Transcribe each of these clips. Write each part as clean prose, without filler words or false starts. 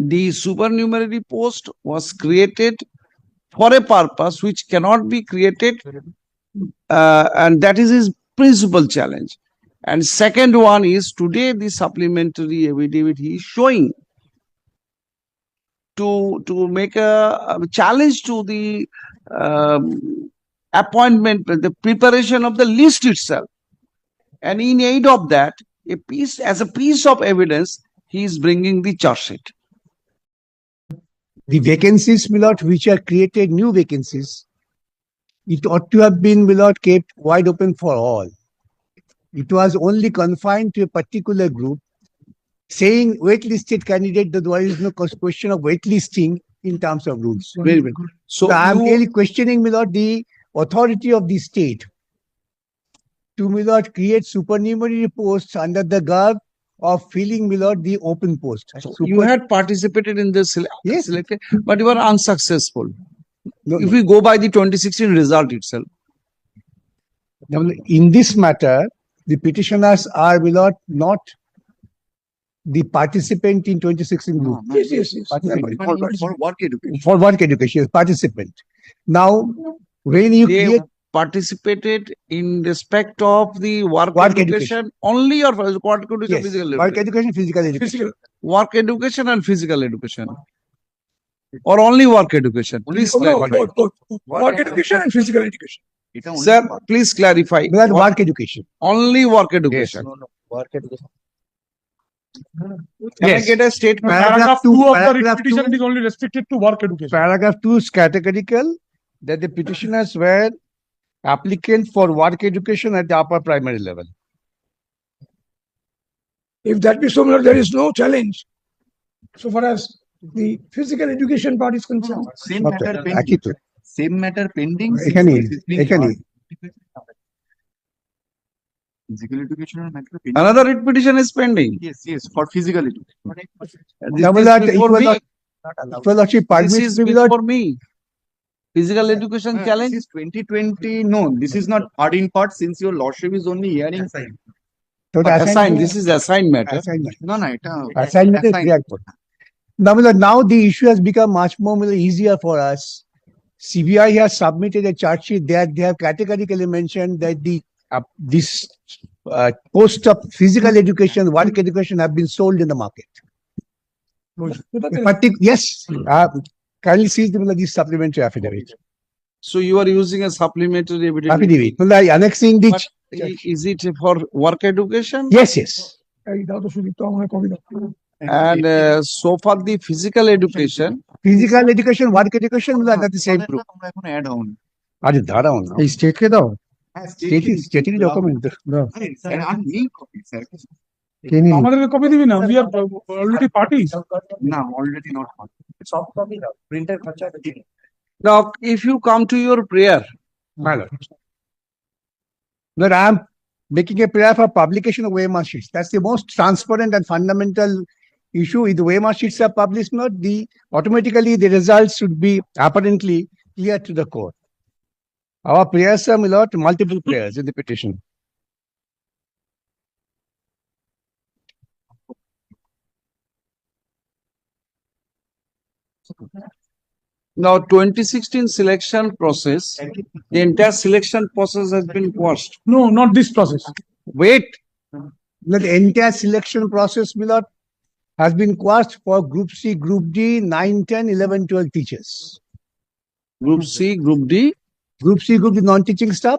the supernumerary post was created for a purpose which cannot be created, and that is his principal challenge. And second one is, today the supplementary affidavit he is showing to make a challenge to the appointment, the preparation of the list itself. And in aid of that, as a piece of evidence, he is bringing the charge sheet. The vacancies, my lord, which are created, new vacancies, it ought to have been, my lord, kept wide open for all. It was only confined to a particular group, saying waitlisted candidate, that there is no question of waitlisting in terms of rules. Very well. So I am really questioning, my lord, the authority of the state to, my lord, create supernumerary posts under the garb of filling, my lord, the open post. So you had participated in this selected, but you were unsuccessful. No, if we go by the 2016 result itself. Now, in this matter, the petitioners are, my lord, not the participant in 2016 group. Yes. For work education. For work education, participant. Now, when you They create participated in respect of the work education only, or work education, yes, physical work education, physical education. work education and physical education, or only work education? Please clarify. Work education and physical education. Sir, please clarify. We are work education. Only work education. Work education. Can I get a statement? Paragraph 2 of the paragraph petition two- is only restricted to work education. Paragraph 2 is categorical that the petitioners were applicants for work education at the upper primary level. If that be so, there is no challenge. So far as the physical education part is concerned. Same Okay, matter pending. একই তো। Same matter pending. এখানেই। Physical educational matter pending. Another writ petition is pending. Yes, for physical education. Now, my lord, This is before me. Well, actually, This permits is me, my lord, before me. Physical education challenge. This is 2020. No, this is not part in part, since your lordship is only hearing. so the Assigned. This is assigned matter. assignment. No, Assignment is react. Now, my lord, now the issue has become much more, my lord, easier for us. CBI has submitted a charge sheet that they have categorically mentioned that this post of physical education, work education have been sold in the market. Yes, kindly see this supplementary affidavit. So you are using a supplementary evidence. Affidavit. Well, I annexing the. But is it for work education? Yes. And so far the physical education. Physical education, work education, well, that's the same group. Add on. আরে দাঁড়াও না এই state কে দাও stating document দাও কে নিয়ে আমাদেরকে copy দিবি না, we are already parties. No, already not. Soft copy দাও, printer খরচা দিবি। Now, if you come to your prayer, my lord. But I am making a prayer for publication of OMR sheets. That's the most transparent and fundamental issue. If the OMR sheets are published, not automatically the results should be apparently clear to the court. Our prayers are, my lord, multiple prayers in the petition. now 2016 selection process, the entire selection process has been quashed. No, not this process. Wait, The entire selection process, my lord, has been quashed for Group C, Group D, 9, 10, 11, 12 teachers. Group C, Group D. Group C, Group D, non-teaching staff,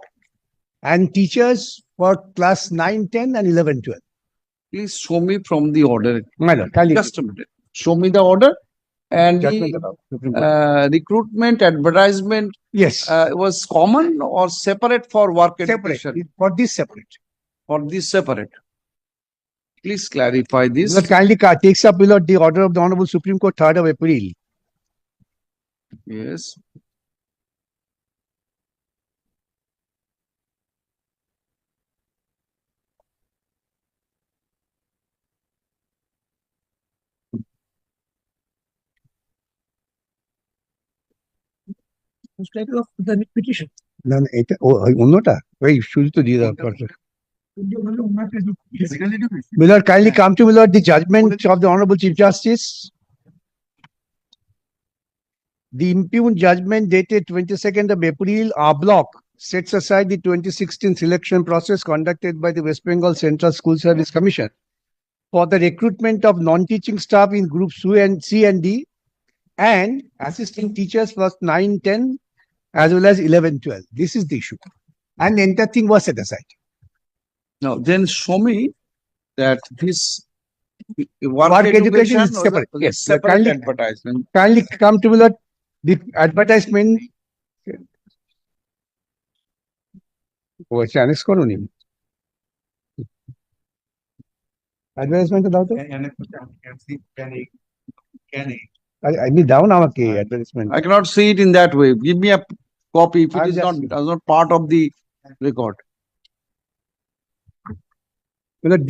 and teachers for class 9, 10, and 11, 12. Please show me from the order. My lord, kindly. Just a minute. Show me the order. And Judgment the about Supreme Court. recruitment advertisement Yes. was common or separate for work Separate. education? For this separate. For this separate. Please clarify this. That kindly takes up, my lord, the order of the Honorable Supreme Court, 3rd of April. Yes. Status of the petition. না না, এটা অন্যটা ওই শুধু তো দিয়ে দাও Physical education. My lord, kindly come to, my lord, the judgment of the Honorable Chief Justice the impugned judgment dated 22nd of April, R block, sets aside the 2016 selection process conducted by the West Bengal Central School Service Commission for the recruitment of non-teaching staff in groups C and D and assisting teachers for 9, 10 as well as 11, 12. This is the issue. And the entire thing was set aside. Now, then show me that this Work education is was a separate. Yes, separate kindly- advertisement. Kindly come to the advertisement. Oh, Chinese colony. Advertisement দাও তো I need down আমাকে advertisement. I cannot see it in that way. Give me a copy if it I'll is just not, see. does not part of the record.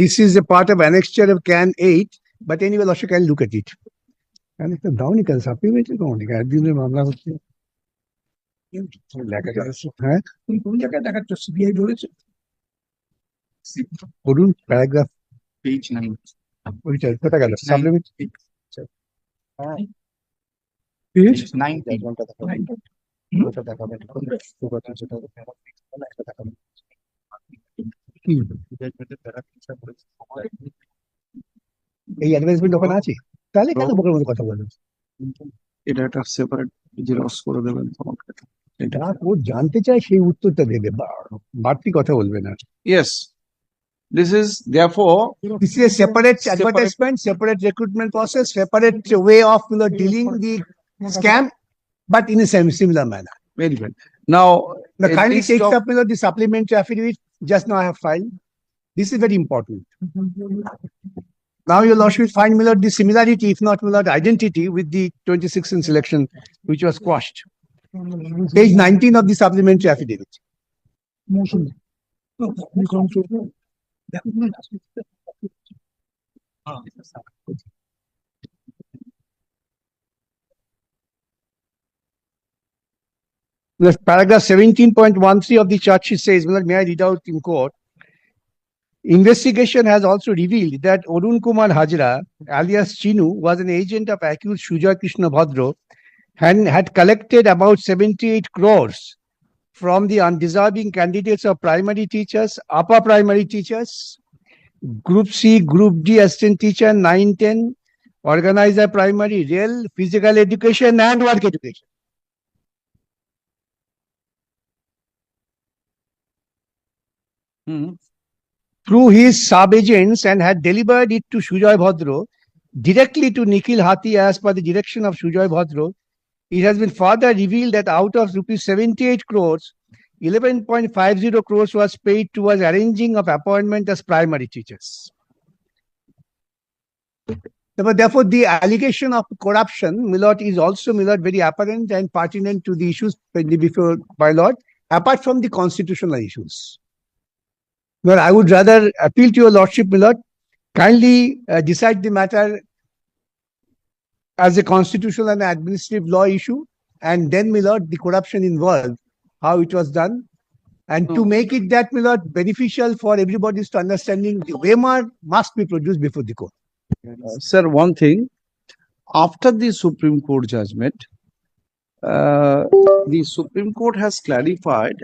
This is a part of annexure of Can 8, but anyway, Lasha can look at it. And it's a down can supplementary only. I didn't মামলা হচ্ছে লেখা যাচ্ছে হ্যাঁ তুমি কোন জায়গায় দেখাচ্ছ CBI ধরেছে করুন প্যারাগ্রাফ Page 9. ওইটা কোথা গেল সাপ্লিমেন্টারি পেজ Page 9. এই অ্যাডভার্টাইজমেন্ট ওখানে আছে তাহলে কেন বোকার মধ্যে কথা বলবেন এটা একটা সেপারেট জেরক্স করে দেবেন তোমাকে। যা ও জানতে চায় সেই উত্তরটা দেবে বাড়তি কথা বলবে না Yes, this is therefore This is a separate advertisement, separate recruitment process, separate way of dealing the scam, but in a similar manner. very well. Now, Now, a kindly list take of- up the supplementary affidavit. Just now I have filed. This is very important. Now your lordship will find the similarity, if not identity, with the 2016 selection, which was quashed. Page 19 of the supplementary affidavit. Motion The paragraph 17.13 of the charge sheet says, may I read out in court? Investigation has also revealed that Arun Kumar Hajra, alias Chinu, was an agent of accused Sujoy Krishna Bhadro and had collected about 78 crores from the undeserving candidates of primary teachers, upper primary teachers, Group C, Group D assistant teacher, 9, 10, organizer primary, real, physical education and work education. Mhm. Through his sub-agents and had delivered it to Sujoy Bhadro, directly to Nikhil Hathi as per the direction of Sujoy Bhadro. It has been further revealed that out of rupees 78 crores, 11.50 crores was paid towards arranging of appointment as primary teachers. Therefore, the allegation of corruption, Milord, is also, Milord, very apparent and pertinent to the issues pending before my Lord, apart from the constitutional issues. Well, I would rather appeal to your lordship, Milord, kindly decide the matter as a constitutional and administrative law issue, and then, Milord, the corruption involved, how it was done, and to make it that, Milord, beneficial for everybody's to understanding, the waymark must be produced before the court. Sir, one thing, after the Supreme Court judgment, the Supreme Court has clarified,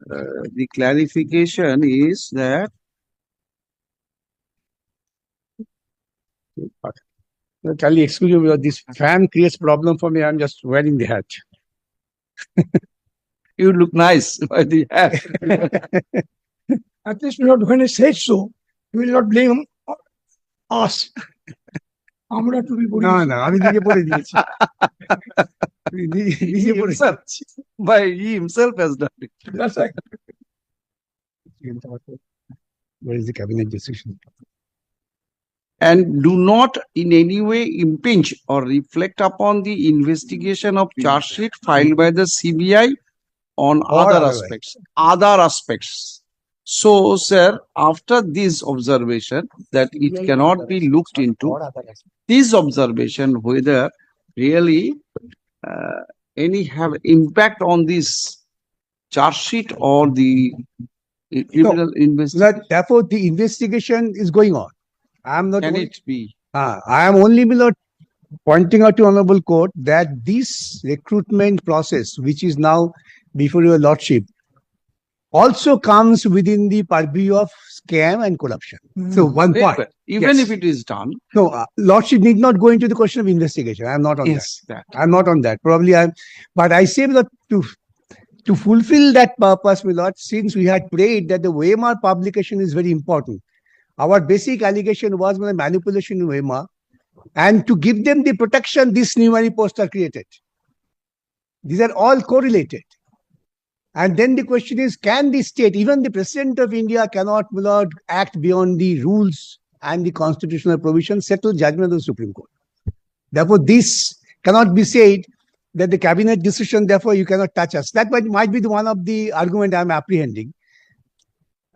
the clarification is that Kindly excuse me, Milord, this fan creates problem for me. I'm just wearing the hat. you look nice by the hat. At least when I said so, you will not blame us. আমরা টুপি পরি না না আমি নিজে পড়ে দিয়েছি নিজে পড়ে himself, by he himself has done it. That's right. Where is the cabinet decision? And do not in any way impinge or reflect upon the investigation of charge sheet filed by the CBI on Or other otherwise. aspects. So, sir, after this observation that it cannot be looked into, this observation whether really any have impact on this charge sheet or the criminal investigation, Therefore, the investigation is going on. I am not can only, it be? I am only, Milord, pointing out to Honorable Court that this recruitment process, which is now before your Lordship, also comes within the purview of scam and corruption. So one point. Even Yes. if it is done, No, Lordship need not go into the question of investigation. I am not on yes, that. that. I am not on that. Probably I am, but I say that to fulfill that purpose, my Lord, since we had prayed that the Weimar publication is very important, our basic allegation was manipulation in Weimar, and to give them the protection, these numeric posts are created. These are all correlated. And then the question is, can the state, even the President of India cannot, my Lord, act beyond the rules and the constitutional provisions, settle judgment of the Supreme Court. Therefore, this cannot be said that the cabinet decision, therefore, you cannot touch us. That might be one of the argument I am apprehending.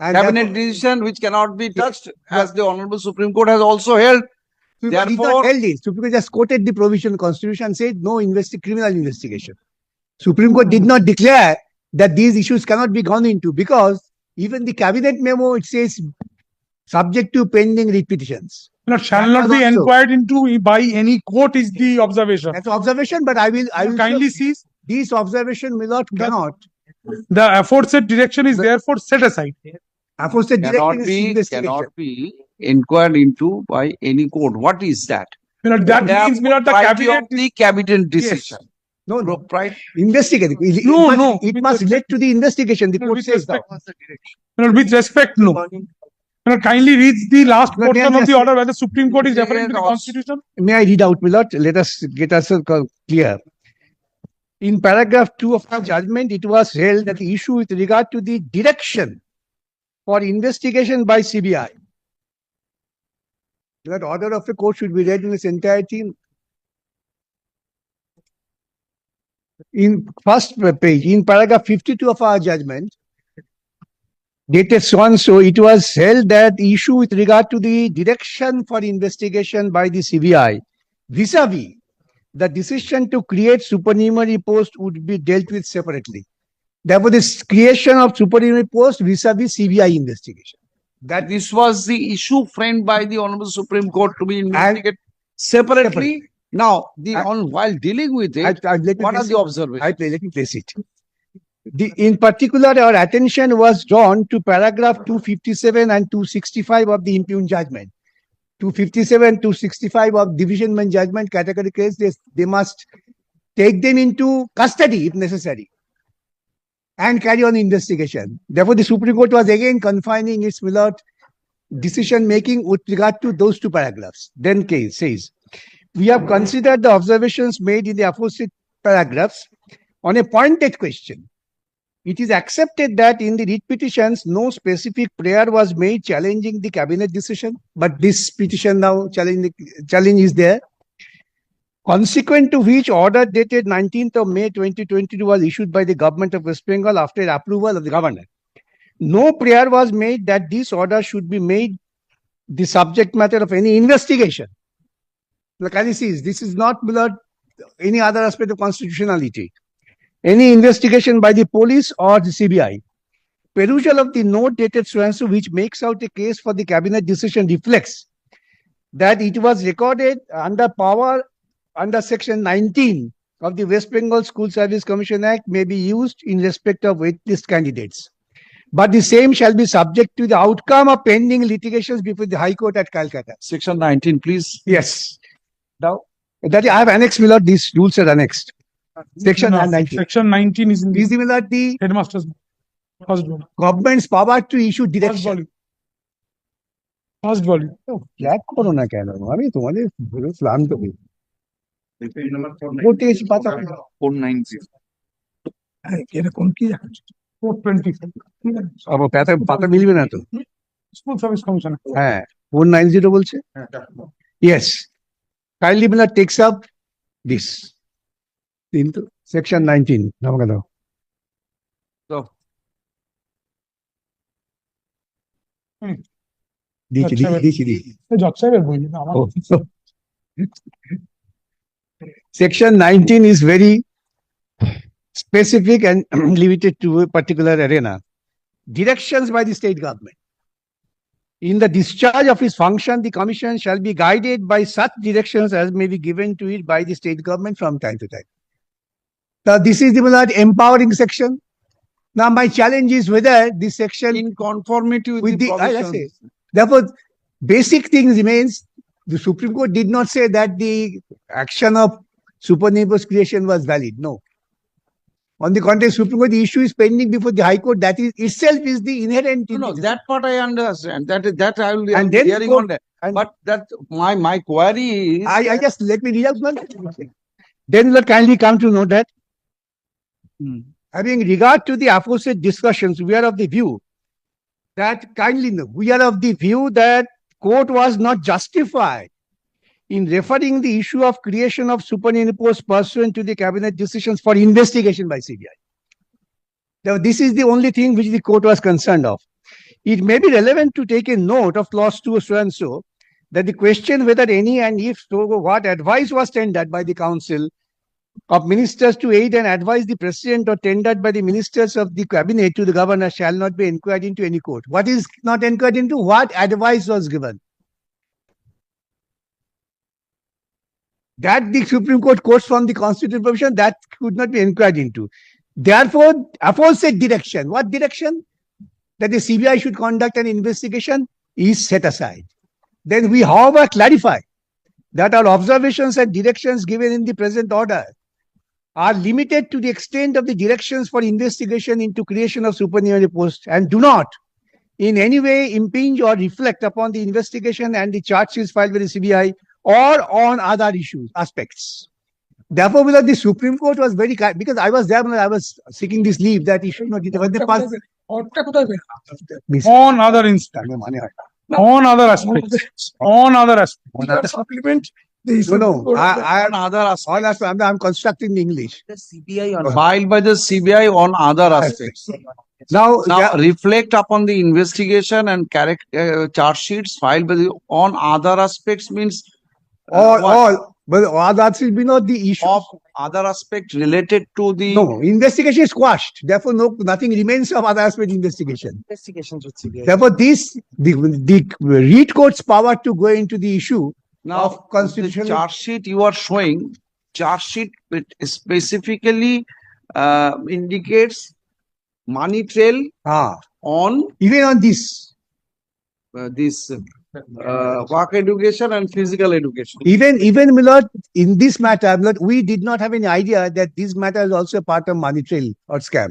And Cabinet decision which cannot be touched, as the Honorable Supreme Court has also held. Supreme Court did not held it. Supreme Court just quoted the provision of the Constitution and said no criminal investigation. Supreme Court did not declare that these issues cannot be gone into, because even the cabinet memo, it says subject to pending writ petitions. Not shall not be inquired into by any court is the observation. That's observation, but I will Kindly cease. These observation will not cannot. The aforesaid direction is therefore set aside. Aforesaid direction is investigation. Cannot be inquired into by any court. What is that? That means the Propriety cabinet. of the cabinet decision. No, Propriety. Investigate. It must relate to the investigation. The court says that. With respect, no. Kindly read the last portion of the order where the Supreme Court is referring to the Constitution. May I read out, my Lord? Let us get ourselves clear. In paragraph 2 of the judgment, it was held that the issue with regard to the direction for investigation by CBI. That order of the court should be read in its entirety. In first page, in paragraph 52 of our judgment, dated so and so, it was held that the issue with regard to the direction for investigation by the CBI vis-a-vis the decision to create supernumerary post would be dealt with separately. Therefore, this creation of supernumerary post vis-a-vis CBI investigation. That this was the issue framed by the Honorable Supreme Court to be investigated separately. Now, while dealing with it, what are the observations? Let me place it. In particular, our attention was drawn to paragraph 257 and 265 of the impugned judgment. 257, 265 of division bench judgment category case, they must take them into custody if necessary and carry on investigation. Therefore, the Supreme Court was again confining its decision making with regard to those two paragraphs. Then case says, we have considered the observations made in the aforesaid paragraphs on a pointed question. It is accepted that in the writ petitions, no specific prayer was made challenging the cabinet decision, but this petition now challenge is there. Consequent to which order dated 19th of May 2022 was issued by the government of West Bengal after approval of the governor. No prayer was made that this order should be made the subject matter of any investigation. Look, this is not any other aspect of constitutionality. Any investigation by the police or the CBI. Perusal of the note dated so and so, which makes out a case for the cabinet decision, reflects that it was recorded under power under section 19 of the West Bengal School Service Commission Act may be used in respect of waitlist candidates. But the same shall be subject to the outcome of pending litigations before the High Court at Calcutta. Section 19, please. Yes. Now, that I have annexed, my Lord, these rules are annexed. Section 19. Section 19 is in the the headmaster's first volume. Government's power to issue direction. First volume. Black corona can I mean, flam to be. 490. এরকম কি দেখাচ্ছে 420. পাতা মিলবে না তো school service commission হ্যাঁ 490 বলছে yes kindly Miller takes up this into section 19 আমাকে দাও So, দিছি জজ সাহেবের বই না আমার Section 19 is very specific and limited to a particular arena. Directions by the state government. In the discharge of its function, the commission shall be guided by such directions as may be given to it by the state government from time to time. Now, this is the empowering section. Now, my challenge is whether this section In conformity with, with the the, I say, provisions. therefore, basic thing remains. The Supreme Court did not say that the action of supernumerary creation was valid. No. On the contrary, Supreme Court, the issue is pending before the High Court. That is itself is the inherent. No, in no, the- that part I understand. That I will be And then hearing court- on that. and- But that my query is I just let me read out one. Then let kindly come to know that having regard to the aforesaid discussions, we are of the view that court was not justified in referring the issue of creation of supernumerary posts pursuant to the cabinet decisions for investigation by CBI. Now, this is the only thing which the court was concerned of. It may be relevant to take a note of clause 2 so and so that the question whether any and if so what advice was tendered by the council of ministers to aid and advise the president or tendered by the ministers of the cabinet to the governor shall not be inquired into any court. What is not inquired into? What advice was given? That the Supreme Court quotes from the constitutional provision that could not be inquired into. Therefore, aforesaid direction, what direction? That the CBI should conduct an investigation is set aside. Then we, however, clarify that our observations and directions given in the present order are limited to the extent of the directions for investigation into creation of supernumerary posts and do not in any way impinge or reflect upon the investigation and the charge sheets filed with the CBI or on other issues, aspects. Therefore, whether the Supreme Court was very clear, because I was there when I was seeking this leave, that issue not when they passed. On other instance, on other aspects, on other aspects. Supplement the No, I am on other aspects I'm constructing the English. filed by the CBI on other aspects. Now, Now reflect upon the investigation and charge sheets filed by the on other aspects means what? all that will be not the issue. Of other aspect related to the No, investigation is quashed. Therefore, nothing remains of other aspect investigation. Investigations with CBI. Therefore, the read court's power to go into the issue now of the constitutional. charge sheet you are showing. Charge sheet it specifically indicates money trail on Even on this, this work education and physical education. even Milord, in this matter, Milord, we did not have any idea that this matter is also a part of money trail or scam.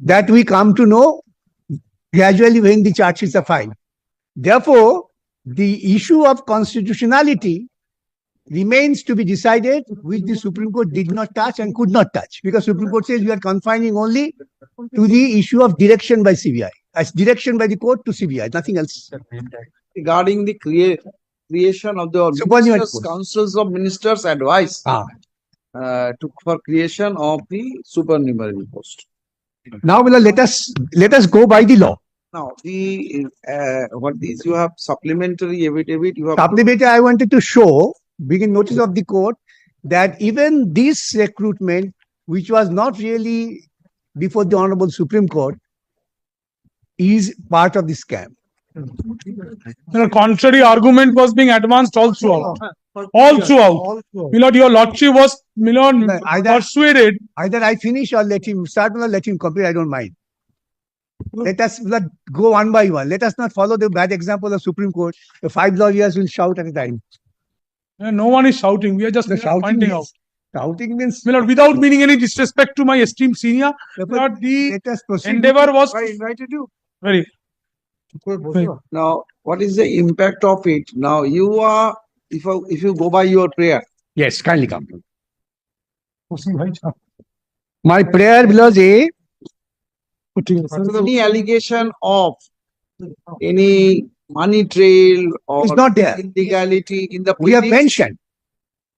That we come to know gradually when the charge sheets are filed. Therefore, the issue of constitutionality remains to be decided, which the Supreme Court did not touch and could not touch, because Supreme Court says we are confining only to the issue of direction by CBI, as direction by the court to CBI, nothing else. Regarding the creation of the Supernumerary ministers, post. councils of ministers advice Ah. for creation of the supernumerary post. Now, Milord, let us go by the law. Now the what these you have supplementary affidavit you have Supplementary, I wanted to show, begin notice of the court, that even this recruitment, which was not really before the Honorable Supreme Court, is part of the scam. Contrary argument was being advanced all throughout. All throughout. Milord, your lordship was, Milord, Either- persuaded. Either I finish or let him start, or let him complete, I don't mind. Let us go one by one. Let us not follow the bad example of Supreme Court. The 5 lawyers will shout at a time. No one is shouting. We are just The shouting pointing out. means, Milord, without meaning any disrespect to my esteemed senior, Milord, the let us proceed. endeavor was I invited you. very. Now what is the impact of it? Now you are if you go by your prayer. Yes, kindly come. My prayer below A, Any allegation of any money trail or It's not there. illegality in the we have pleadings? mentioned.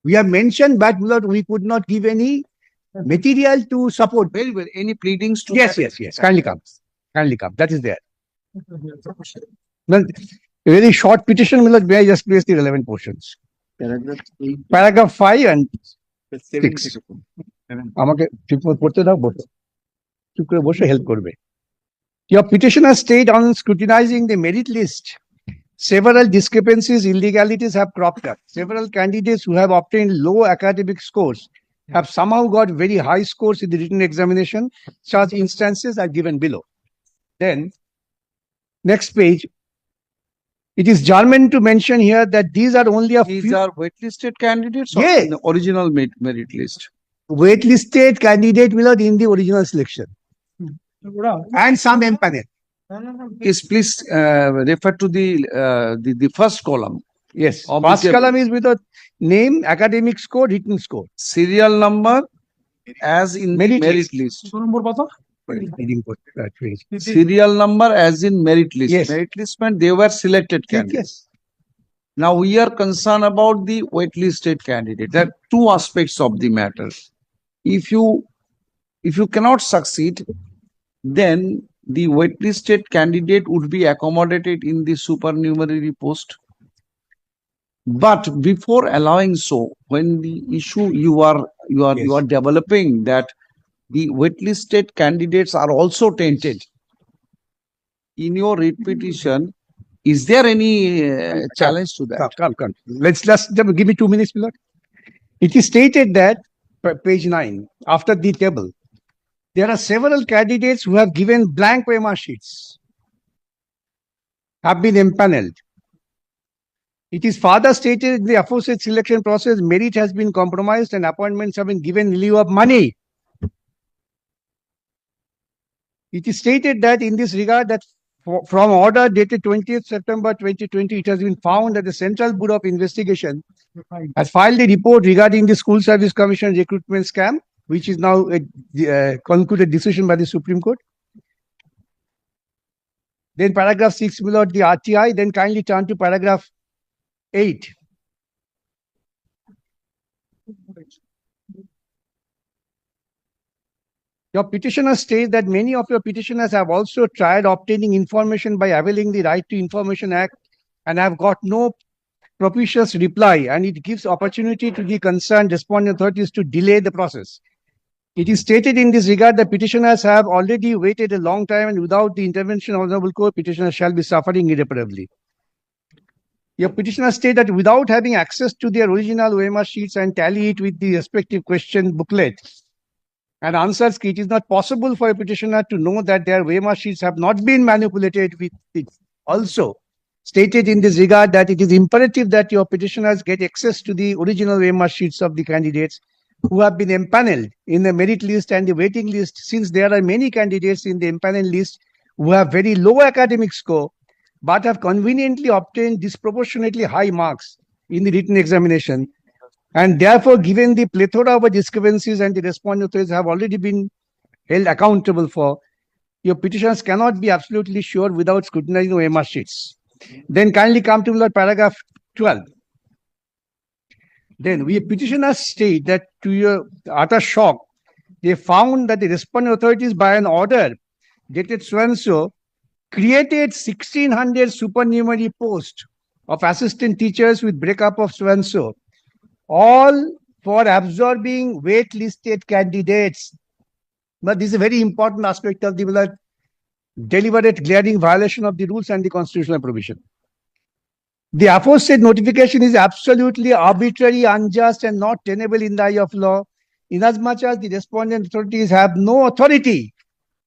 We have mentioned, but Lord, we could not give any material to support. Very well. Any pleadings to Yes, that? yes. Kindly come. Kindly come. That is there. Well, a very short petition, Milord, may I just place the relevant portions? Paragraph 5 and 6. আমাকে ঠিক মতো পড়তে দাও, বসো। চুপ করে বসে help করবে। Your petitioner state on scrutinizing the merit list several discrepancies, illegalities have cropped up. Several candidates who have obtained low academic scores have somehow got very high scores in the written examination. Such instances are given below. Then, next page. It is German to mention here that these are only a These few are waitlisted candidates or Yes. in the original merit list? waitlisted candidate without in the original selection and some empanel. Yes, please refer to the first column. Yes. Of the First table. column is with a name, academic score, written score. Serial number as in the Merit merit list. list. Reading for that page. Serial number as in merit list. Yes. Merit list meant they were selected candidates. Yes. Now we are concerned about the waitlisted candidate. There are two aspects of the matter. If you cannot succeed, then the waitlisted candidate would be accommodated in the supernumerary post. But before allowing so, when the issue you are developing that the waitlisted candidates are also tainted, in your writ petition, is there any challenge to that? Come. Let's give me 2 minutes, Milord. It is stated that page 9, after the table, there are several candidates who have given blank OMR sheets, have been empaneled. It is further stated in the aforesaid selection process, merit has been compromised and appointments have been given in lieu of money. It is stated that in this regard that from order dated 20th September 2020, it has been found that the Central Bureau of Investigation has filed a report regarding the School Service Commission recruitment scam, which is now a concluded decision by the Supreme Court. Then paragraph 6 below the RTI, then kindly turn to paragraph 8. Your petitioner states that many of your petitioners have also tried obtaining information by availing the Right to Information Act and have got no propitious reply, and it gives opportunity to the concerned respondent authorities to delay the process. It is stated in this regard that petitioners have already waited a long time, and without the intervention of the Honorable Court, petitioners shall be suffering irreparably. Your petitioners state that without having access to their original OMR sheets and tally it with the respective question booklet and answers, it is not possible for a petitioner to know that their OMR sheets have not been manipulated with it. Also stated in this regard that it is imperative that your petitioners get access to the original OMR sheets of the candidates who have been empaneled in the merit list and the waiting list, since there are many candidates in the empanel list who have very low academic score but have conveniently obtained disproportionately high marks in the written examination, and therefore given the plethora of discrepancies and the respondent authorities have already been held accountable for, your petitioners cannot be absolutely sure without scrutinizing OMR sheets. Then kindly come to paragraph 12. Then we petitioners state that to your utter shock, they found that the respondent authorities by an order dated so and so created 1600 supernumerary posts of assistant teachers with breakup of so and so, all for absorbing waitlisted candidates. But this is a very important aspect of the deliberate glaring violation of the rules and the constitutional provision. The aforesaid notification is absolutely arbitrary, unjust, and not tenable in the eye of law, inasmuch as the respondent authorities have no authority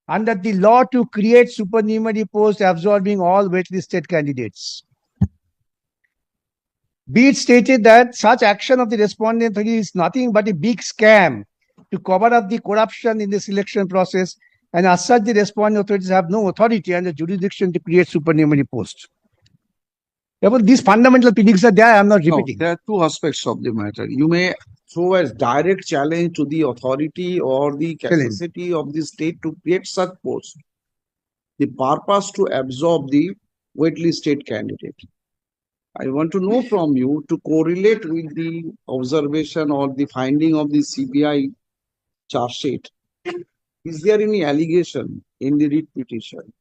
under the law to create supernumerary posts absorbing all waitlisted candidates. Be it stated that such action of the respondent authority is nothing but a big scam to cover up the corruption in the selection process, and as such the respondent authorities have no authority and the jurisdiction to create supernumerary posts. Therefore, these fundamental things are there, I am not repeating. No, there are two aspects of the matter. You may throw a direct challenge to the authority or the capacity of the state to create such posts. The purpose to absorb the waitlisted candidate. I want to know from you to correlate with the observation or the finding of the CBI charge sheet. Is there any allegation in the writ petition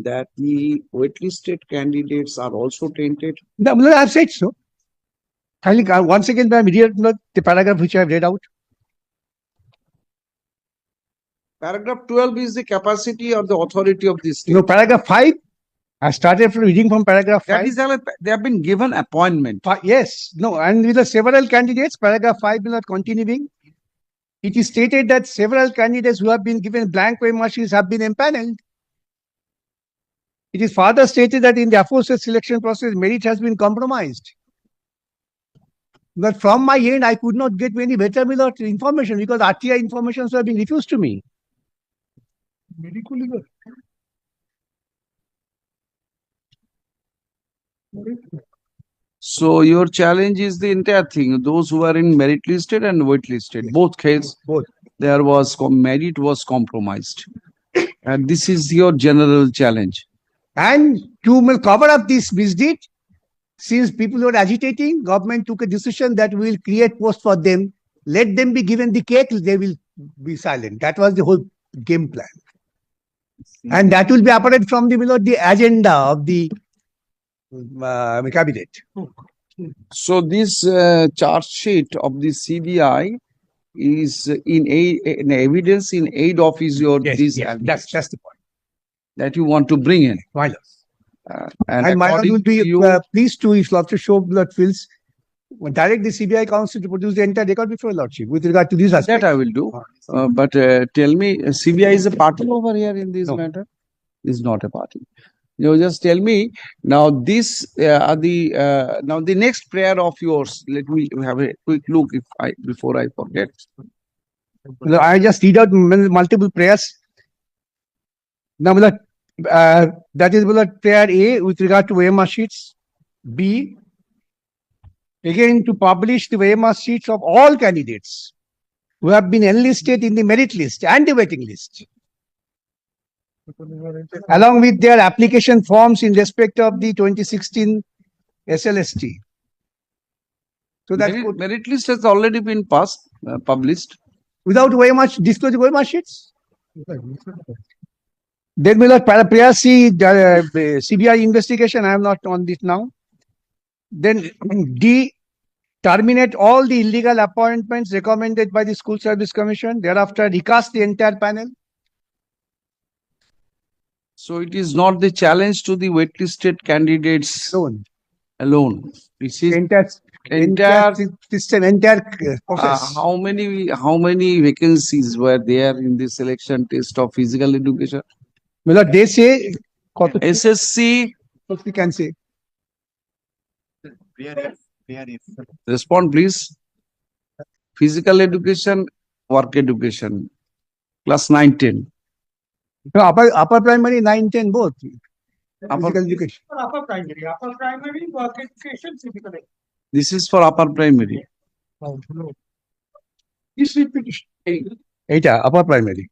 that the waitlisted candidates are also tainted? No, I have said so. Once again, I read the paragraph which I have read out. Paragraph 12 is the capacity or the authority of the state. No, paragraph 5 I started from reading from paragraph That 5. is, they have been given appointment. Yes, no, and with the several candidates, paragraph 5 will not continuing. It is stated that several candidates who have been given blank OMR sheets have been empaneled. It is further stated that in the aforesaid selection process, merit has been compromised. But from my end, I could not get any better without information because RTI information have been refused to me. So your challenge is the entire thing. Those who are in merit listed and wait listed, both cases, Both. there was merit was compromised, and this is your general challenge. And to cover up this misdeed, since people were agitating, government took a decision that we will create posts for them. Let them be given the cake, they will be silent. That was the whole game plan. And that will be apparent from the agenda of the cabinet. So this charge sheet of the CBI is in evidence in aid of your this That's the point. that you want to bring in. Why not? And my lord according will be to you, pleased to, if lordship show blood feels, direct the CBI council to produce the entire record before lordship with regard to this aspect. that I will do. But tell me, CBI is a party over here in this No. matter? Is not a party. You just tell me now. This now the next prayer of yours. Let me have a quick look before I forget. I just read out multiple prayers. Now, that is prayer A with regard to OMR sheets. B, again to publish the OMR sheets of all candidates who have been enlisted in the merit list and the waiting list, along with their application forms in respect of the 2016 SLST. So that Merit list has already been published. without OMR, disclosing OMR sheets. Then will prayer C, CBI investigation. I am not on this now. Then D, terminate all the illegal appointments recommended by the School Service Commission. Thereafter, recast the entire panel. So it is not the challenge to the waitlisted candidates alone. This is entire system, entire process. how many vacancies were there in the selection test of physical education? Well, they say SSC. we can say. Respond, please. Physical education, work education, class 9-10. No, upper primary 9-10 both. Upper- Physical education. Upper primary, work education, physical education. This is for upper primary. This repetition. Upper primary.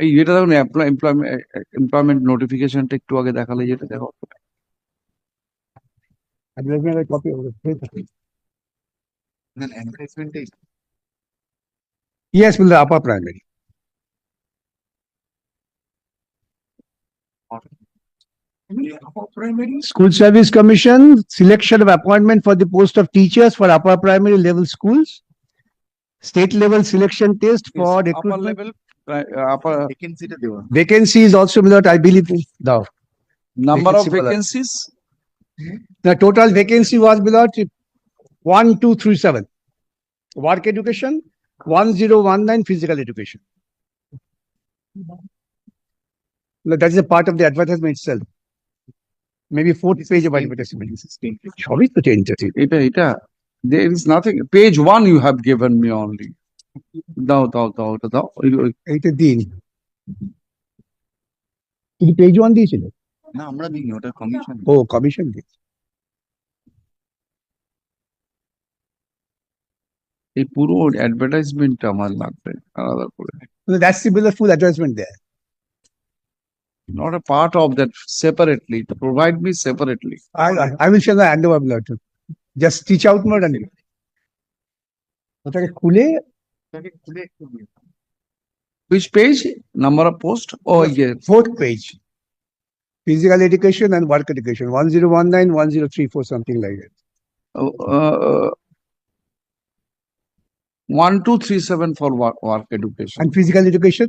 এই যেটা দেখুন employment নোটিফিকেশনটা একটু আগে দেখালে যেটা দেখো Copy of Yes, will the upper primary. Upper primary. School Service Commission, selection of appointment for the post of teachers for upper primary level schools. State level selection test for upper recruitment. level upper Vacancy is also without, I believe, the number of Vacancy for that. vacancies. The total vacancy was below 1237. Work education, 1019 physical education. No, that is a part of the advertisement itself. Maybe 4th page of advertisement. Sorry to change it. There is nothing. Page 1 you have given me only. দাও. এইটা দিন তুমি page 1 দিয়েছিল না আমরা দিইনি ওটা commission ও commission দিয়েছে এই পুরো অ্যাডভার্টাইজমেন্টটা আমার লাগবে আলাদা করে that's the full advertisement there. Not a part of that separately. Provide me separately. I will share the handover blood too. Just teach out more and ওটাকে খুলে Which page? Number of post? Oh, yes. 4th page. Physical education and work education 1019 1034 something like that. 1237 for work education. And physical education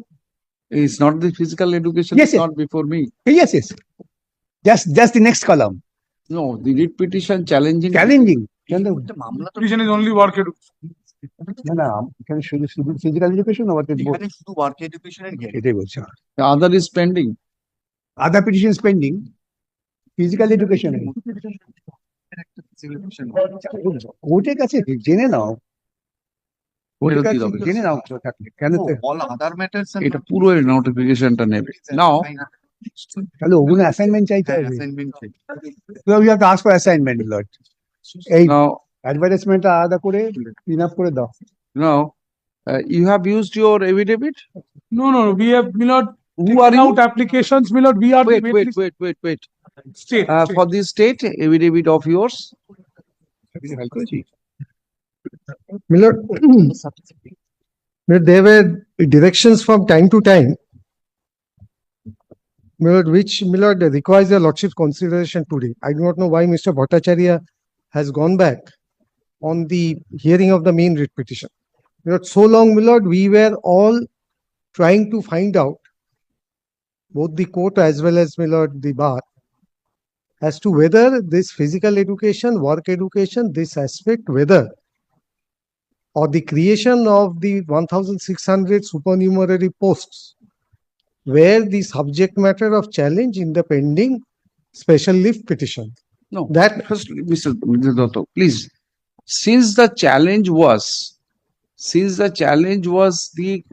It's not the physical education, Yes, it's yes. not before me. Yes, yes. Just the next column. No, the writ petition challenging. Challenging. Education is only work education. না না এখানে শুধু শুধু physical education না এখানে শুধু work এডুকেশনের জ্ঞান। এটাই বলছি The other is pending. Other petition pending physical education কোর্টের কাছে জেনে নাও কোর্টের কাছে জেনে নাও কেন অল আদার ম্যাটারস এটা পুরো নোটিফিকেশনটা নেবে নাও। তাহলে ওগুলো অ্যাসাইনমেন্ট চাইতে হবে অ্যাসাইনমেন্ট তো you have to ask for assignment lot এই Now, অ্যাডভার্টাইজমেন্টটা আলাদা করে পিন আপ করে দাও now, you have used your affidavit? No, no, we have, Milord, Who are you? out applications, Milord, we are Wait, the wait, wait, wait, wait. state. For the state affidavit of yours, Milord, there were directions from time to time, Milord, which Milord requires your lordship's consideration today. I do not know why Mr. Bhattacharya has gone back on the hearing of the main writ petition. Milord, so long, Milord, we were all trying to find out, both the court as well as Milord the bar, as to whether this physical education, work education, this aspect, whether or the creation of the 1,600 supernumerary posts were the subject matter of challenge in the pending special leave petition. no. That First, Mr. Dotto, please. Since the challenge was the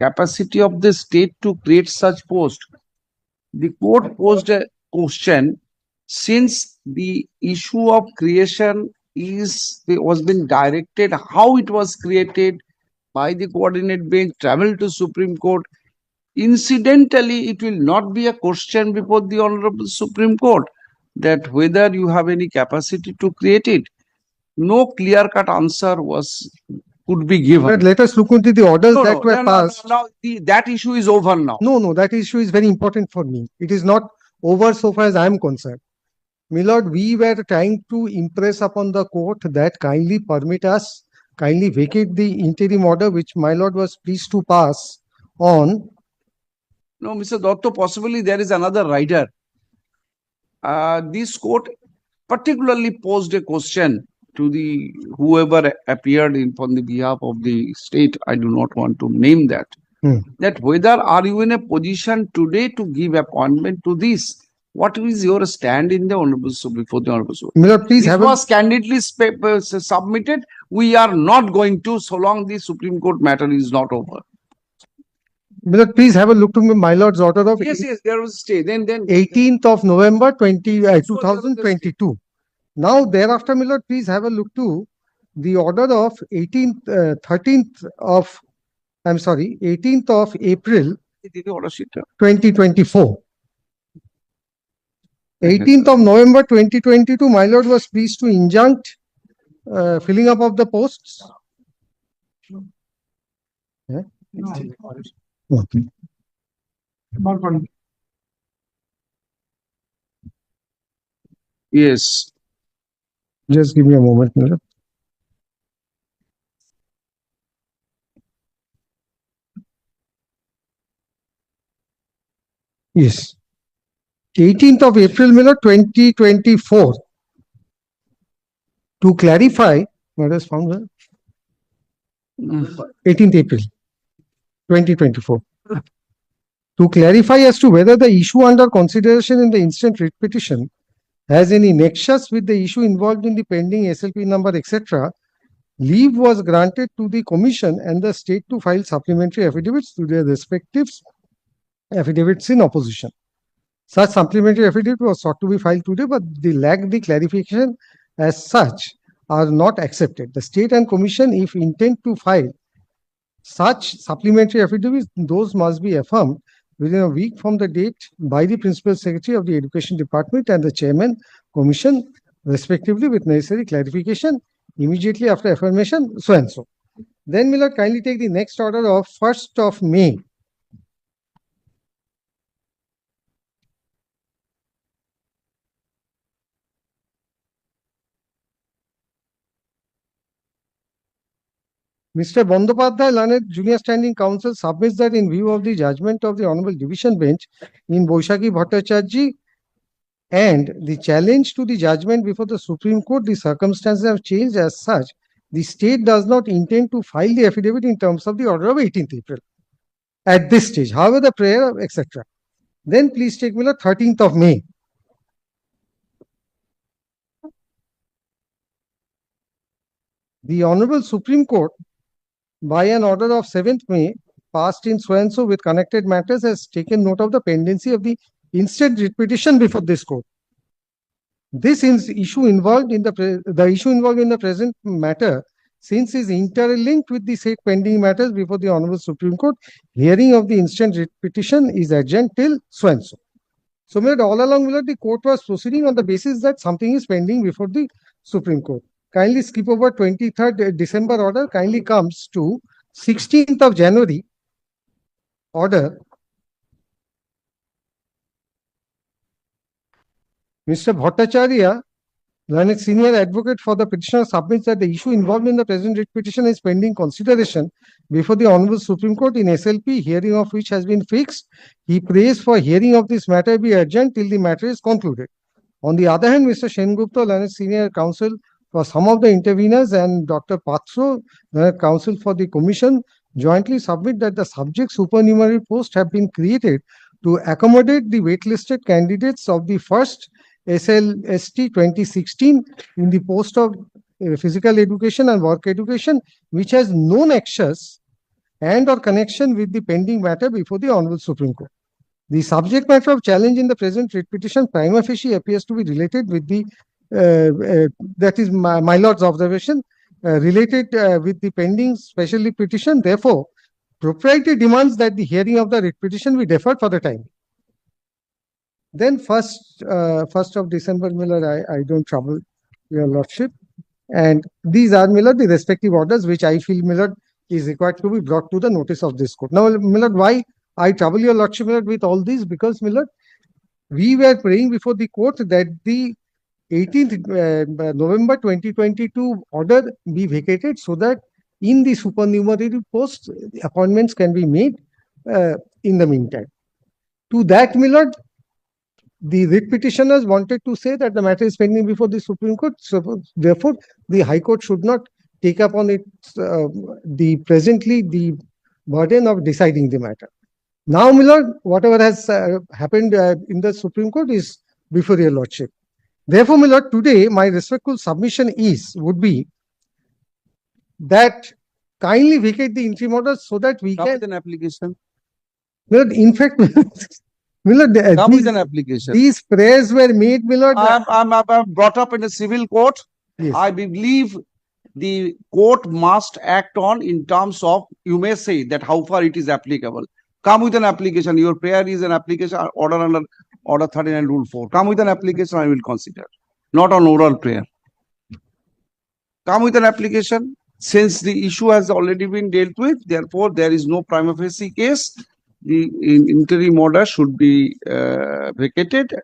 capacity of the state to create such post, the court posed a question. Since the issue of creation was been directed, how it was created by the coordinate bench, travel to Supreme Court. Incidentally, it will not be a question before the Honorable Supreme Court that whether you have any capacity to create it. No clear-cut answer could be given. let us look into the orders No, that no, were no, no, passed. now that issue is over now. No, that issue is very important for me. It is not over so far as I am concerned. Milord, we were trying to impress upon the court that kindly permit us, kindly vacate the interim order which my lord was pleased to pass on. No, Mr. Dotto, possibly there is another rider. This court particularly posed a question to the whoever appeared on the behalf of the state. I do not want to name that. That whether are you in a position today to give appointment to this? What is your stand in the Honorable before the Honorable Supreme? Milord, please This have was candidly submitted. We are not going to, so long the Supreme Court matter is not over. Milord, please have a look to my lord's order of Yes, there was a stay. Then 18th of November 2022. Now thereafter, Milord, please have a look to the order of 18th of April 2024. 18th of November 2022, my lord was pleased to injunct filling up of the posts. Yeah. Okay. yes. Just give me a moment, my lord. Yes. 18th of April, my lord, 2024. To clarify, what is found there? 18th April 2024. To clarify as to whether the issue under consideration in the instant writ petition has any nexus with the issue involved in the pending SLP number, etc., leave was granted to the commission and the state to file supplementary affidavits to their respective affidavits in opposition. Such supplementary affidavit was sought to be filed today, but they lack the clarification as such are not accepted. The state and commission, if intend to file such supplementary affidavits, those must be affirmed within a week from the date by the Principal Secretary of the Education Department and the Chairman Commission, respectively, with necessary clarification immediately after affirmation, so and so. Then, Milord, kindly take the next order of 1st of May. Mr. Bandopadhyay, learned junior standing counsel, submits that in view of the judgment of the Honorable Division Bench in Boishaki Bhattacharjee and the challenge to the judgment before the Supreme Court, the circumstances have changed as such. The state does not intend to file the affidavit in terms of the order of 18th April at this stage. However, the prayer, etc. Then please take me to 13th of May. The Honorable Supreme Court, by an order of 7th May, passed in so and so with connected matters, has taken note of the pendency of the instant writ petition before this court. This issue involved in the present matter, since is interlinked with the said pending matters before the Honorable Supreme Court, hearing of the instant writ petition is adjourned till so and so. So, all along, the court was proceeding on the basis that something is pending before the Supreme Court. Kindly skip over 23rd December order, kindly comes to 16th of January order. Mr. Bhattacharya, learned senior advocate for the petitioner, submits that the issue involved in the present writ petition is pending consideration before the Honorable Supreme Court in SLP, hearing of which has been fixed. He prays for hearing of this matter be adjourned till the matter is concluded. On the other hand, Mr. Sengupta, learned senior counsel for some of the interveners, and Dr. Patro, learned counsel for the commission, jointly submit that the subject supernumerary posts have been created to accommodate the waitlisted candidates of the first SLST 2016 in the post of physical education and work education, which has no nexus and or connection with the pending matter before the Honorable Supreme Court. The subject matter of challenge in the present writ petition prima facie appears to be related with the, that is my Lord's observation, related with the pending special writ petition. Therefore, propriety demands that the hearing of the writ petition be deferred for the time. Then 1st of December, Miller, I don't trouble your lordship. And these are, Miller, the respective orders which I feel, Miller, is required to be brought to the notice of this court. Now, Miller, why I trouble your lordship, Miller, with all these? Because, Miller, we were praying before the court that the 18th November 2022 order be vacated so that in the supernumerary posts, appointments can be made in the meantime. To that, Miller, the writ petitioners wanted to say that the matter is pending before the Supreme Court. So, therefore, the High Court should not take up on it presently the burden of deciding the matter. Now, Miller, whatever has happened in the Supreme Court is before your lordship. Therefore, Miller, today my respectful submission would be that kindly vacate the interim order so that we Come can. with an application. Miller, in fact, Miller, Come with an application. these prayers were made, Miller. I'm brought up in a civil court. Yes. I believe the court must act on in terms of, you may say that how far it is applicable. Come with an application. Your prayer is an application order under Order 39 Rule 4. Come with an application, I will consider. Not on oral prayer. Come with an application. Since the issue has already been dealt with, therefore there is no prima facie case. The interim order should be vacated.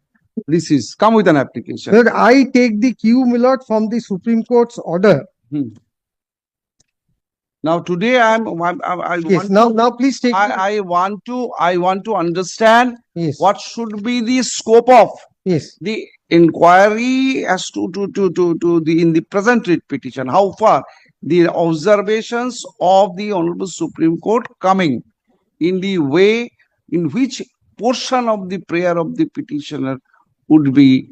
This is, come with an application. Miller, I take the cue, Miller, from the Supreme Court's order. Now today I Please take. I want to understand Yes. what should be the scope of Yes. the inquiry as to the in the present writ petition. How far the observations of the Honorable Supreme Court coming in the way in which portion of the prayer of the petitioner would be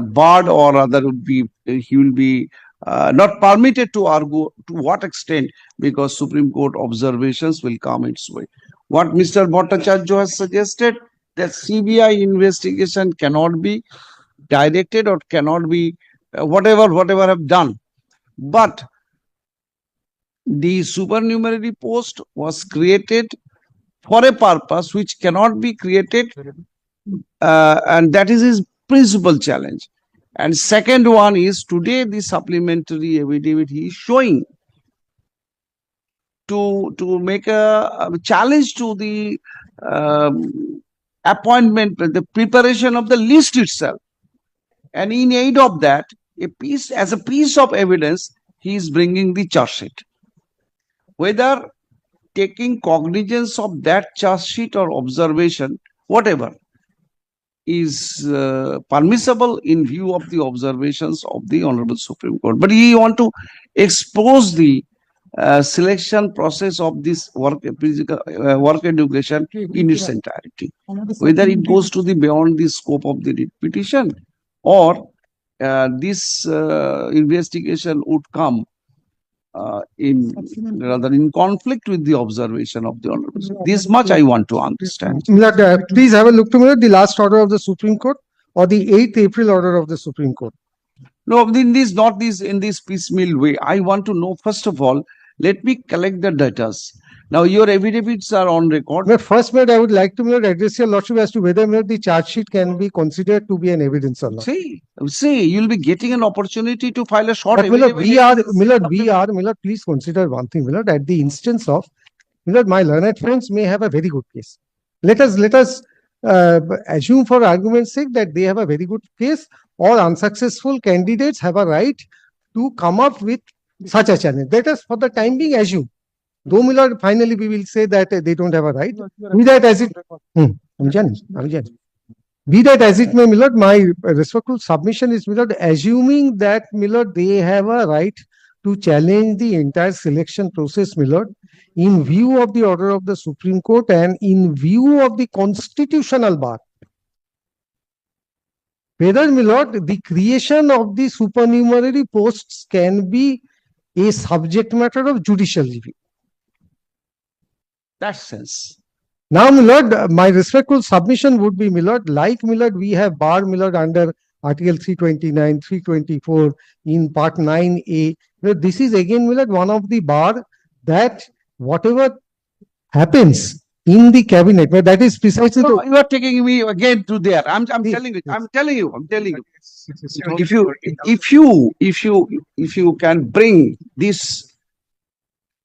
barred, or rather would be he will be not permitted to argue to what extent, because Supreme Court observations will come its way. What Mr. Bhattacharya has suggested, that CBI investigation cannot be directed or cannot be whatever have done. But the supernumerary post was created for a purpose which cannot be created, and that is his principal challenge. And second one is, today the supplementary affidavit he is showing to make a challenge to the appointment, the preparation of the list itself. And in aid of that, as a piece of evidence, he is bringing the charge sheet. whether taking cognizance of that charge sheet or observation, whatever, is permissible in view of the observations of the Honorable Supreme Court. But he want to expose the selection process of this work education in its entirety, whether it goes to the beyond the scope of the writ petition, or this investigation would come in conflict with the observation of the Honorable. This much I want to understand. Please have a look to the last order of the Supreme Court or the 8th April order of the Supreme Court. No, in this, not this, in this piecemeal way. I want to know, first of all, let me collect the data. Now, your affidavits are on record. But first, I would like to address your lordship as to whether the charge sheet can be considered to be an evidence or not. See, you'll be getting an opportunity to file a short But affidavit. please consider one thing, at the instance of, my learned friends may have a very good case. Let us assume for argument's sake that they have a very good case, or unsuccessful candidates have a right to come up with such a challenge. Let us for the time being assume. Though, my lord, finally we will say that they don't have a right. Be that as it, be that as it may, my lord, my respectful submission is, my lord, assuming that, my lord, they have a right to challenge the entire selection process, my lord, in view of the order of the Supreme Court and in view of the constitutional bar. Whether, my lord, the creation of the supernumerary posts can be a subject matter of judicial review. That sense. Now, my lord, my respectful submission would be, my lord, like, my lord, we have bar, my lord, under Article 329, 324 in Part 9A. This is again, my lord, one of the bar that whatever happens in the cabinet, but that is precisely. No, you are taking me again to there. I'm telling you. If you can bring this,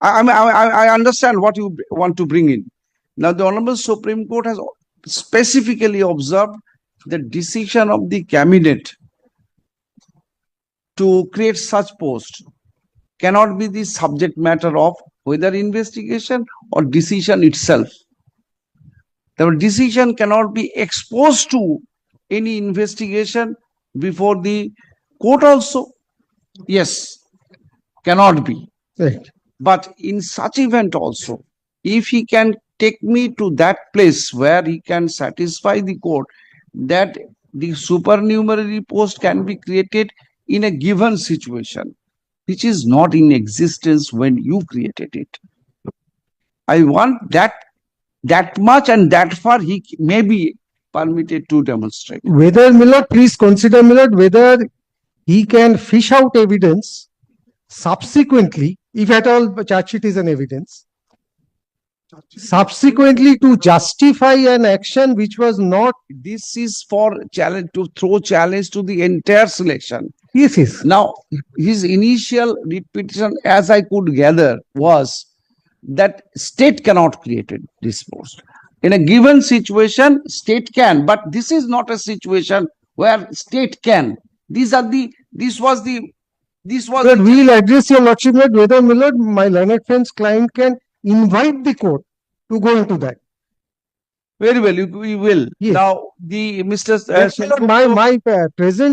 I understand what you want to bring in. Now, the Honorable Supreme Court has specifically observed the decision of the cabinet to create such post cannot be the subject matter of whether investigation or decision itself. The decision cannot be exposed to any investigation before the court also. Yes, cannot be. Right. But in such event also, if he can take me to that place where he can satisfy the court that the supernumerary post can be created in a given situation, which is not in existence when you created it. I want that much and that far he may be permitted to demonstrate. Whether, my lord, please consider, my lord, whether he can fish out evidence subsequently, if at all the charge sheet is an evidence, subsequently to justify an action which was not. This is for challenge, to throw challenge to the entire selection. Yes. Now, his initial repetition, as I could gather, was that state cannot create this post. In a given situation, state can, but this is not a situation where state can. But we will address your lordship whether, my lord, my learned friend's client can invite the court to go into that. Very well, we will. Yes. Now, the Mr.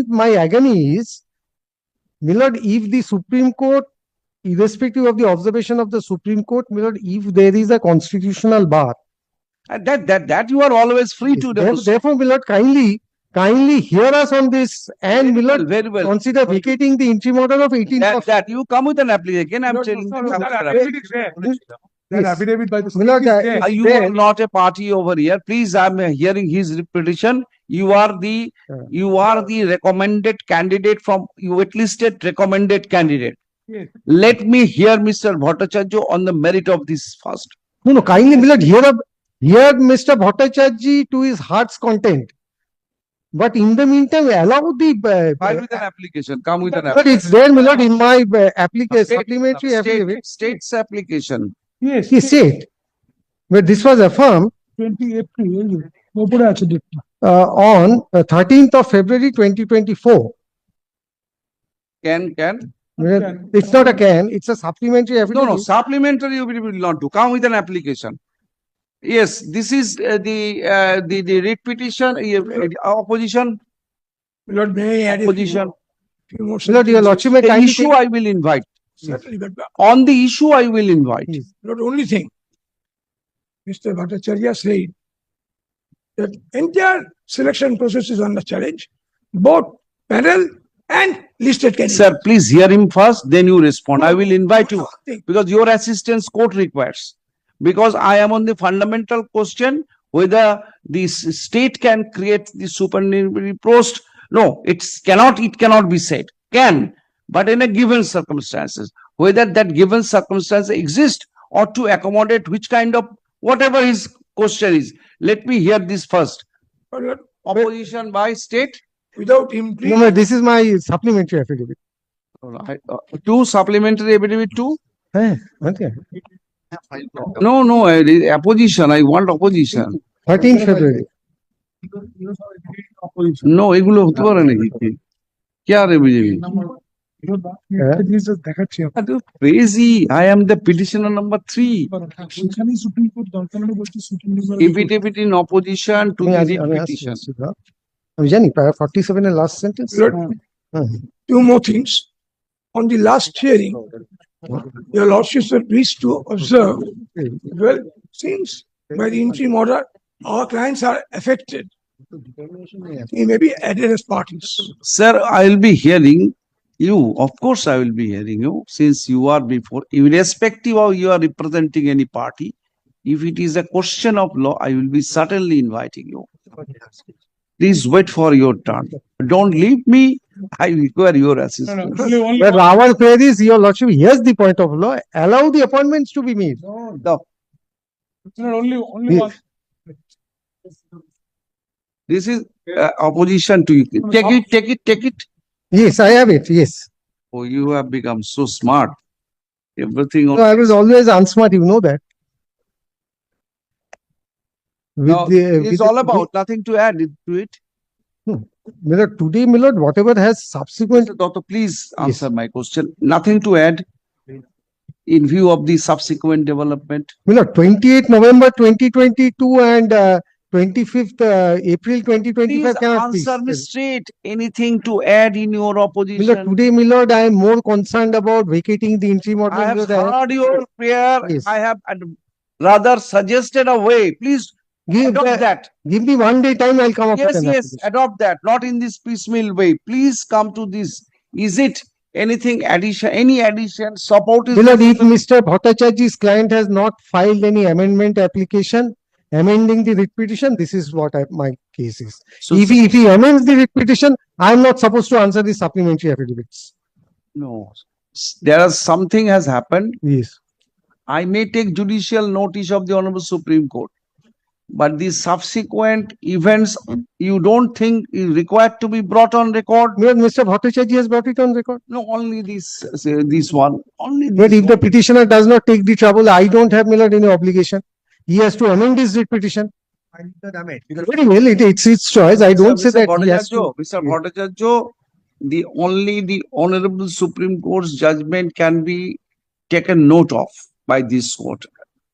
My agony is, my lord, if the Supreme Court, irrespective of the observation of the Supreme Court, my lord, if there is a constitutional bar, that you are always free to demonstrate. Therefore, my lord, kindly hear us on this, and my lord, very well. consider vacating the interim order of 18th. That you come with an application. I'm telling you. That affidavit by the My lord, You are not a party over here. Please, I'm hearing his repetition. You are the recommended candidate from you at least a recommended candidate. Yes. Let me hear Mr. Bhattacharya on the merit of this first. No, kindly, my lord, hear Mr. Bhattacharya to his heart's content. But in the meantime, allow the. File with an application. Come with an But application. it's there, my lord, in my application, supplementary affidavit. State's application. Yes. He said, but this was affirmed 20 April. on 13th of February 2024. Can. It's not a can, it's a supplementary No, affidavit. no, supplementary affidavit will not do. Come with an application. Yes, this is the writ petition, opposition, Lord, may I add a opposition. few more Lord, your sentences? lordship may The kindly issue take. I will invite. Certainly, but On the issue I will invite. Yes. not only thing. Mr. Bhattacharya said that entire selection process is under challenge, both panel and listed candidates. Sir, please hear him first, then you respond. I will invite you Think. because your assistance court requires. Because I am on the fundamental question whether the state can create the supernumerary post. No, it cannot be said. Can, but in a given circumstances, whether that given circumstance exists or to accommodate which kind of, whatever his question is. Let me hear this first. But Lord, Opposition by state. without him, No, no, this is my supplementary affidavit. Two supplementary affidavit two. Eh, okay. No, no, opposition. I want opposition. 13th February. No, এগুলো হতে পারে নাকি? क्या रे BJP? দেখাচ্ছি Crazy. I am the petitioner number 3. সেখানে supreme court দরকার হলে বলছে supreme Affidavit in opposition to the writ petition. আমি জানি প্যারা 47 এর last sentence. Lord, two more things. On the last hearing, your lordship wished to observe, well, since by the interim order, our clients are affected. He may be added as parties. Sir, I will be hearing you. Of course, I will be hearing you since you are before, irrespective of you are representing any party. If it is a question of law, I will be certainly inviting you. Please wait for your turn. Don't leave me. I require your assistance. But our queries, your lordship, here's the point of law. Allow the appointments to be made. only Yes. one. This is opposition to you. Take it. Yes, I have it. Yes. Oh, you have become so smart. Everything. No, I was always unsmart. You know that. Now, it is with all about nothing to add to it. Milord, today, Milord, whatever has subsequent. Mr. Dotto, please answer my question. Nothing to add in view of the subsequent development. Milord, 28th November 2022 and 25th April 2025 Please cannot be. answer me straight. Anything to add in your Milord, opposition? today, Milord, I am more concerned about vacating the interim order. I have Milord. heard your prayer. Yes. I have rather suggested a way. Please adopt that. Give me 1 day time, I'll come up with Yes, an yes, application. adopt that. Not in this piecemeal way. Please come to this. Is it anything addition, any addition, support is Milord, if necessary? Mr. Bhattacharya's client has not filed any amendment application amending the writ petition, this is what my case is. So, If he amends the writ petition, I'm not supposed to answer the supplementary affidavits. no, there is something has happened. Yes. I may take judicial notice of the Honorable Supreme Court. But the subsequent events, you don't think is required to be brought on record? Milord, Mr. Bhattacharya has brought it on record. No, only this one. Only But this if the petitioner does not take the trouble, I don't have, Milord, any obligation. He has to amend his writ petition. Very well, it's his choice. I don't say that he has to. Mr. Bhattacharya, the Honorable Supreme Court's judgment can be taken note of by this court.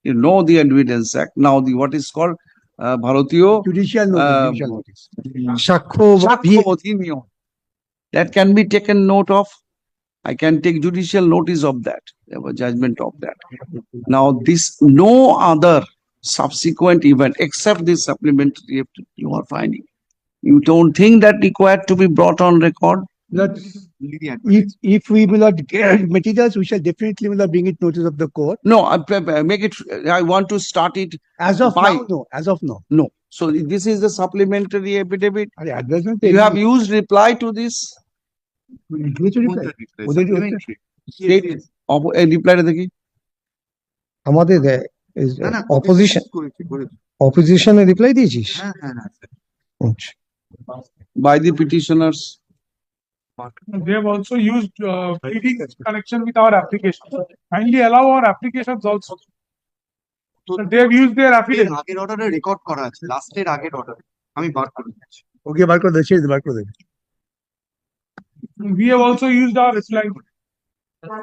You know the Evidence Act. Now the what is called Bharatiyo Judicial notice. Shakho, Shakho Odhiniyam. That can be taken note of. I can take judicial notice of that, judgment of that. Now this, no other subsequent event except this supplementary you are finding. You don't think that required to be brought on record? Milord, if we will not get materials, we shall definitely will not bring it notice of the court. No, make it. I want to start it. As of By- now, no. As of now. No. So this is the supplementary affidavit. अरे advertisement You have used reply to this. State reply টা দেখি। আমাদের অপোজিশনে reply দিয়েছিস? আচ্ছা। By the petitioners. They have also used pleading connection with our application. Kindly allow our applications also. So they have used their affidavit. আগের অর্ডারে record করা আছে, লাস্টের আগের অর্ডার আমি বার করে দিচ্ছি। Okay, bar kar de, bar kar de. We have also used our reply. An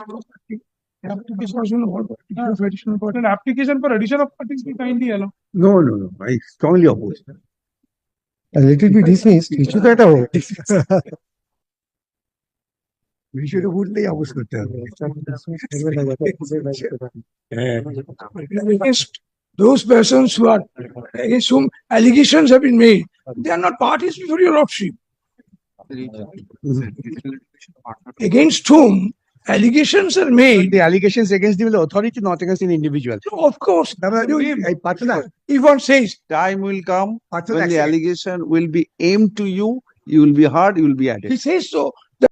application for addition of parties we kindly allow. No, no, no. I strongly oppose. And let it be dismissed. Issue that out. विषय भूलने ही oppose करते हैं Against those persons who are against whom allegations have been made, they are not parties before your lordship. Against whom allegations are made, the allegations against the authority, not against an individual. of course, Partner, if one says, Time will come partner when the accident. allegation will be aimed to you, you will be heard, you will be added. he says so,